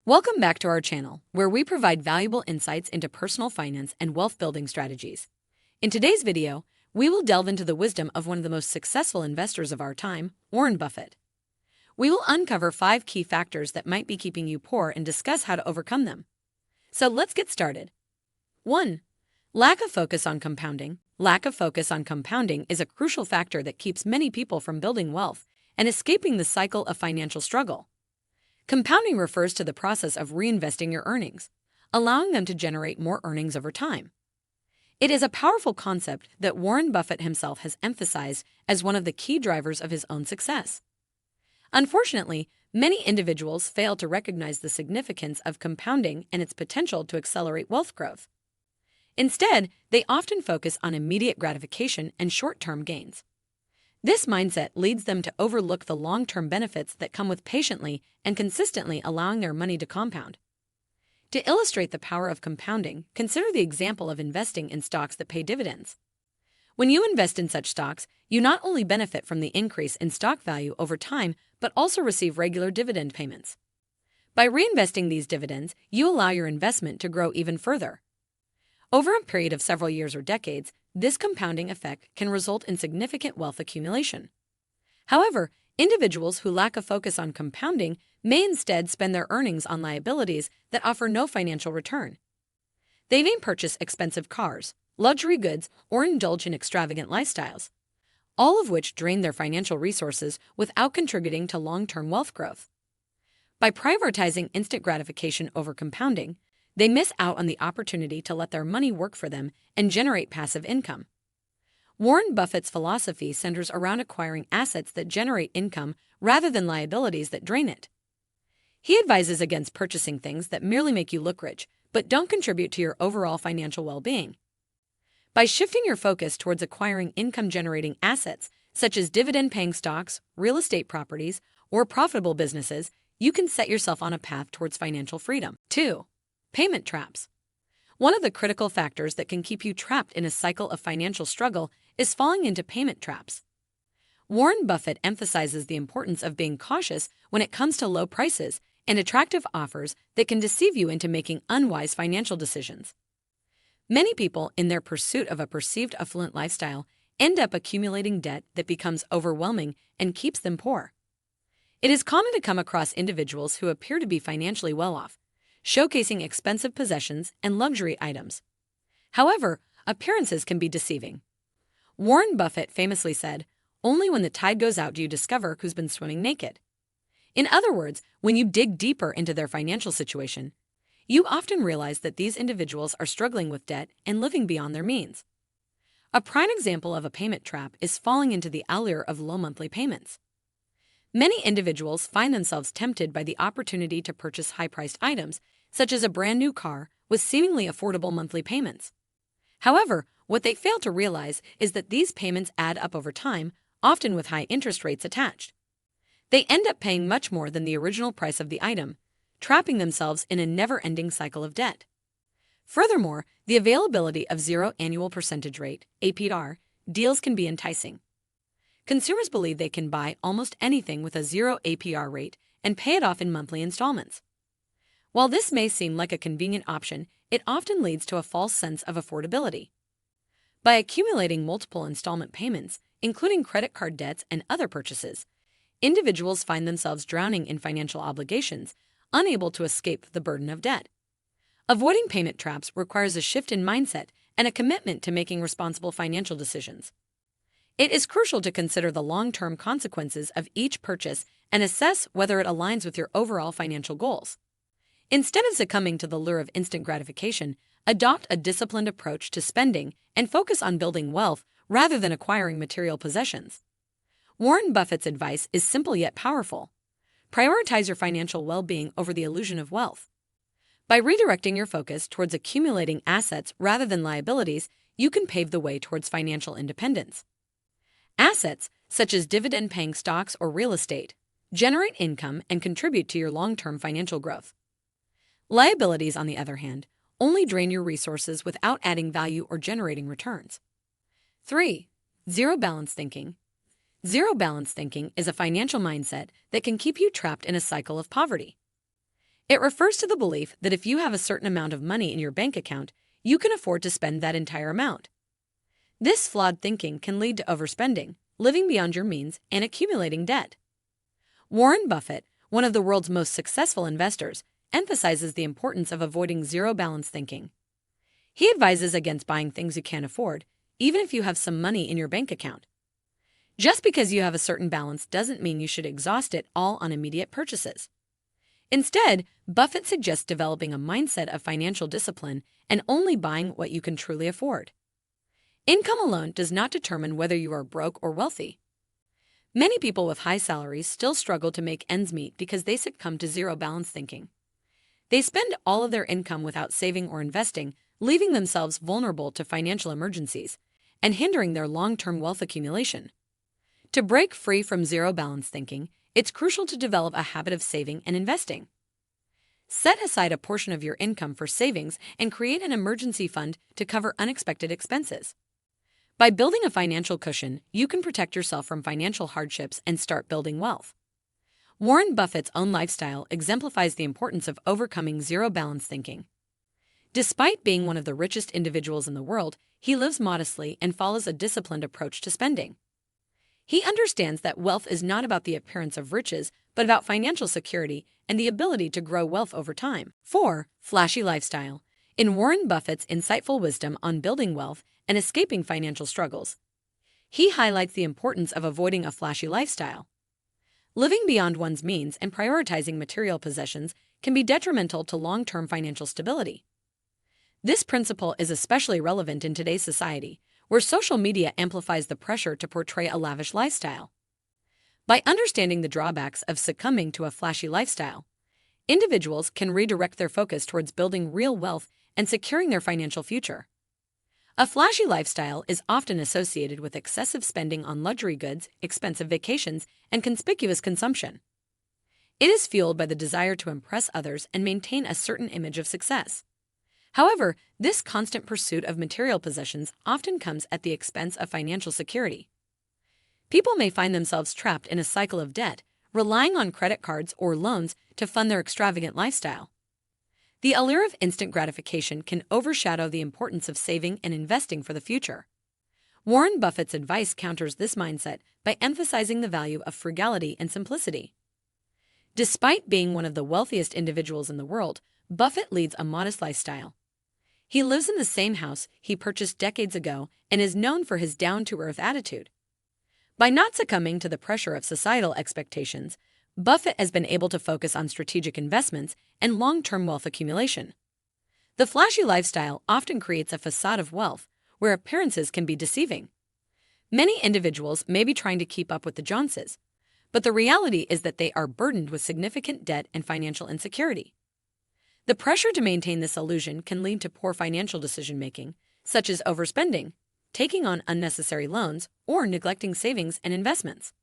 Welcome back to our channel, where we provide valuable insights into personal finance and wealth building strategies. In today's video, we will delve into the wisdom of one of the most successful investors of our time, Warren Buffett. We will uncover 5 key factors that might be keeping you poor and discuss how to overcome them. So let's get started. 1. Lack of focus on compounding. Lack of focus on compounding is a crucial factor that keeps many people from building wealth and escaping the cycle of financial struggle. Compounding refers to the process of reinvesting your earnings, allowing them to generate more earnings over time. It is a powerful concept that Warren Buffett himself has emphasized as one of the key drivers of his own success. Unfortunately, many individuals fail to recognize the significance of compounding and its potential to accelerate wealth growth. Instead, they often focus on immediate gratification and short-term gains. This mindset leads them to overlook the long-term benefits that come with patiently and consistently allowing their money to compound. To illustrate the power of compounding, consider the example of investing in stocks that pay dividends. When you invest in such stocks, you not only benefit from the increase in stock value over time, but also receive regular dividend payments. By reinvesting these dividends, you allow your investment to grow even further. Over a period of several years or decades, this compounding effect can result in significant wealth accumulation. However, individuals who lack a focus on compounding may instead spend their earnings on liabilities that offer no financial return. They may purchase expensive cars, luxury goods, or indulge in extravagant lifestyles, all of which drain their financial resources without contributing to long-term wealth growth. By prioritizing instant gratification over compounding, they miss out on the opportunity to let their money work for them and generate passive income. Warren Buffett's philosophy centers around acquiring assets that generate income rather than liabilities that drain it. He advises against purchasing things that merely make you look rich, but don't contribute to your overall financial well-being. By shifting your focus towards acquiring income-generating assets, such as dividend-paying stocks, real estate properties, or profitable businesses, you can set yourself on a path towards financial freedom. 2. Payment traps. One of the critical factors that can keep you trapped in a cycle of financial struggle is falling into payment traps. Warren Buffett emphasizes the importance of being cautious when it comes to low prices and attractive offers that can deceive you into making unwise financial decisions. Many people, in their pursuit of a perceived affluent lifestyle, end up accumulating debt that becomes overwhelming and keeps them poor. It is common to come across individuals who appear to be financially well off, showcasing expensive possessions and luxury items. However, appearances can be deceiving. Warren Buffett famously said, "Only when the tide goes out do you discover who's been swimming naked." In other words, when you dig deeper into their financial situation, you often realize that these individuals are struggling with debt and living beyond their means. A prime example of a payment trap is falling into the allure of low monthly payments. Many individuals find themselves tempted by the opportunity to purchase high-priced items, such as a brand new car, with seemingly affordable monthly payments. However, what they fail to realize is that these payments add up over time, often with high interest rates attached. They end up paying much more than the original price of the item, trapping themselves in a never-ending cycle of debt. Furthermore, the availability of zero annual percentage rate (APR) deals can be enticing. Consumers believe they can buy almost anything with a zero APR rate and pay it off in monthly installments. While this may seem like a convenient option, it often leads to a false sense of affordability. By accumulating multiple installment payments, including credit card debts and other purchases, individuals find themselves drowning in financial obligations, unable to escape the burden of debt. Avoiding payment traps requires a shift in mindset and a commitment to making responsible financial decisions. It is crucial to consider the long-term consequences of each purchase and assess whether it aligns with your overall financial goals. Instead of succumbing to the lure of instant gratification, adopt a disciplined approach to spending and focus on building wealth rather than acquiring material possessions. Warren Buffett's advice is simple yet powerful. Prioritize your financial well-being over the illusion of wealth. By redirecting your focus towards accumulating assets rather than liabilities, you can pave the way towards financial independence. Assets, such as dividend-paying stocks or real estate, generate income and contribute to your long-term financial growth. Liabilities, on the other hand, only drain your resources without adding value or generating returns. 3. Zero balance thinking. Zero balance thinking is a financial mindset that can keep you trapped in a cycle of poverty. It refers to the belief that if you have a certain amount of money in your bank account, you can afford to spend that entire amount. This flawed thinking can lead to overspending, living beyond your means, and accumulating debt. Warren Buffett, one of the world's most successful investors, emphasizes the importance of avoiding zero-balance thinking. He advises against buying things you can't afford, even if you have some money in your bank account. Just because you have a certain balance doesn't mean you should exhaust it all on immediate purchases. Instead, Buffett suggests developing a mindset of financial discipline and only buying what you can truly afford. Income alone does not determine whether you are broke or wealthy. Many people with high salaries still struggle to make ends meet because they succumb to zero-balance thinking. They spend all of their income without saving or investing, leaving themselves vulnerable to financial emergencies and hindering their long-term wealth accumulation. To break free from zero-balance thinking, it's crucial to develop a habit of saving and investing. Set aside a portion of your income for savings and create an emergency fund to cover unexpected expenses. By building a financial cushion, you can protect yourself from financial hardships and start building wealth. Warren Buffett's own lifestyle exemplifies the importance of overcoming zero-balance thinking. Despite being one of the richest individuals in the world, he lives modestly and follows a disciplined approach to spending. He understands that wealth is not about the appearance of riches, but about financial security and the ability to grow wealth over time. 4. Flashy lifestyle. In Warren Buffett's insightful wisdom on building wealth and escaping financial struggles, he highlights the importance of avoiding a flashy lifestyle. Living beyond one's means and prioritizing material possessions can be detrimental to long-term financial stability. This principle is especially relevant in today's society, where social media amplifies the pressure to portray a lavish lifestyle. By understanding the drawbacks of succumbing to a flashy lifestyle, individuals can redirect their focus towards building real wealth and securing their financial future. A flashy lifestyle is often associated with excessive spending on luxury goods, expensive vacations, and conspicuous consumption. It is fueled by the desire to impress others and maintain a certain image of success. However, this constant pursuit of material possessions often comes at the expense of financial security. People may find themselves trapped in a cycle of debt, relying on credit cards or loans to fund their extravagant lifestyle. The allure of instant gratification can overshadow the importance of saving and investing for the future. Warren Buffett's advice counters this mindset by emphasizing the value of frugality and simplicity. Despite being one of the wealthiest individuals in the world, Buffett leads a modest lifestyle. He lives in the same house he purchased decades ago and is known for his down-to-earth attitude. By not succumbing to the pressure of societal expectations, Buffett has been able to focus on strategic investments and long-term wealth accumulation. The flashy lifestyle often creates a facade of wealth, where appearances can be deceiving. Many individuals may be trying to keep up with the Joneses, but the reality is that they are burdened with significant debt and financial insecurity. The pressure to maintain this illusion can lead to poor financial decision-making, such as overspending, taking on unnecessary loans, or neglecting savings and investments.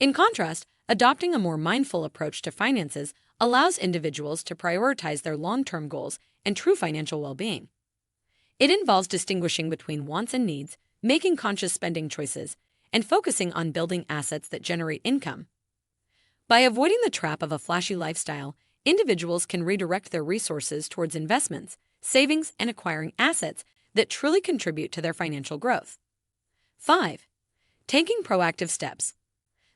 In contrast, adopting a more mindful approach to finances allows individuals to prioritize their long-term goals and true financial well-being. It involves distinguishing between wants and needs, making conscious spending choices, and focusing on building assets that generate income. By avoiding the trap of a flashy lifestyle, individuals can redirect their resources towards investments, savings, and acquiring assets that truly contribute to their financial growth. 5. Taking proactive steps.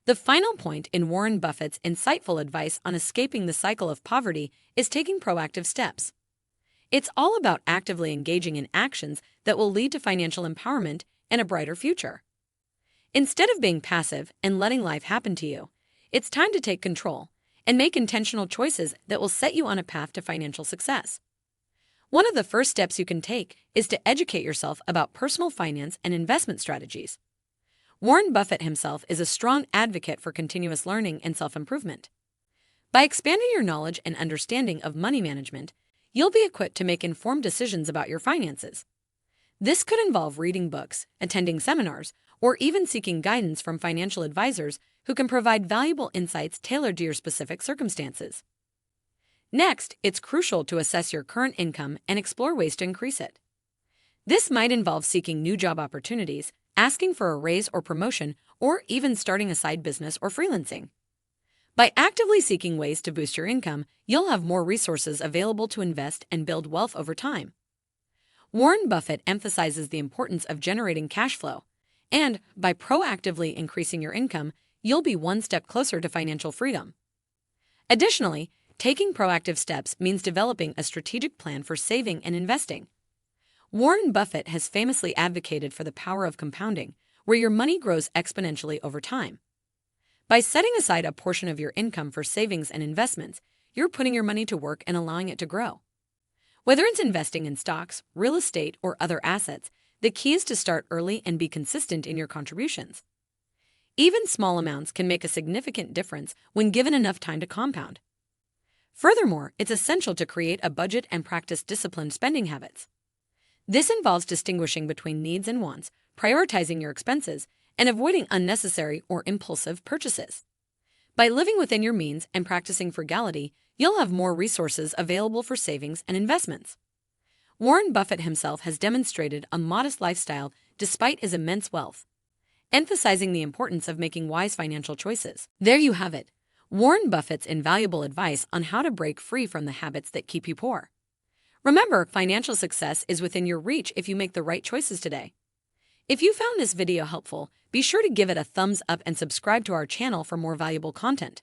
The final point in Warren Buffett's insightful advice on escaping the cycle of poverty is taking proactive steps. It's all about actively engaging in actions that will lead to financial empowerment and a brighter future. Instead of being passive and letting life happen to you, it's time to take control and make intentional choices that will set you on a path to financial success. One of the first steps you can take is to educate yourself about personal finance and investment strategies. Warren Buffett himself is a strong advocate for continuous learning and self-improvement. By expanding your knowledge and understanding of money management, you'll be equipped to make informed decisions about your finances. This could involve reading books, attending seminars, or even seeking guidance from financial advisors who can provide valuable insights tailored to your specific circumstances. Next, it's crucial to assess your current income and explore ways to increase it. This might involve seeking new job opportunities, asking for a raise or promotion, or even starting a side business or freelancing. By actively seeking ways to boost your income, you'll have more resources available to invest and build wealth over time. Warren Buffett emphasizes the importance of generating cash flow, and by proactively increasing your income, you'll be one step closer to financial freedom. Additionally, taking proactive steps means developing a strategic plan for saving and investing. Warren Buffett has famously advocated for the power of compounding, where your money grows exponentially over time. By setting aside a portion of your income for savings and investments, you're putting your money to work and allowing it to grow. Whether it's investing in stocks, real estate, or other assets, the key is to start early and be consistent in your contributions. Even small amounts can make a significant difference when given enough time to compound. Furthermore, it's essential to create a budget and practice disciplined spending habits. This involves distinguishing between needs and wants, prioritizing your expenses, and avoiding unnecessary or impulsive purchases. By living within your means and practicing frugality, you'll have more resources available for savings and investments. Warren Buffett himself has demonstrated a modest lifestyle despite his immense wealth, emphasizing the importance of making wise financial choices. There you have it, Warren Buffett's invaluable advice on how to break free from the habits that keep you poor. Remember, financial success is within your reach if you make the right choices today. If you found this video helpful, be sure to give it a thumbs up and subscribe to our channel for more valuable content.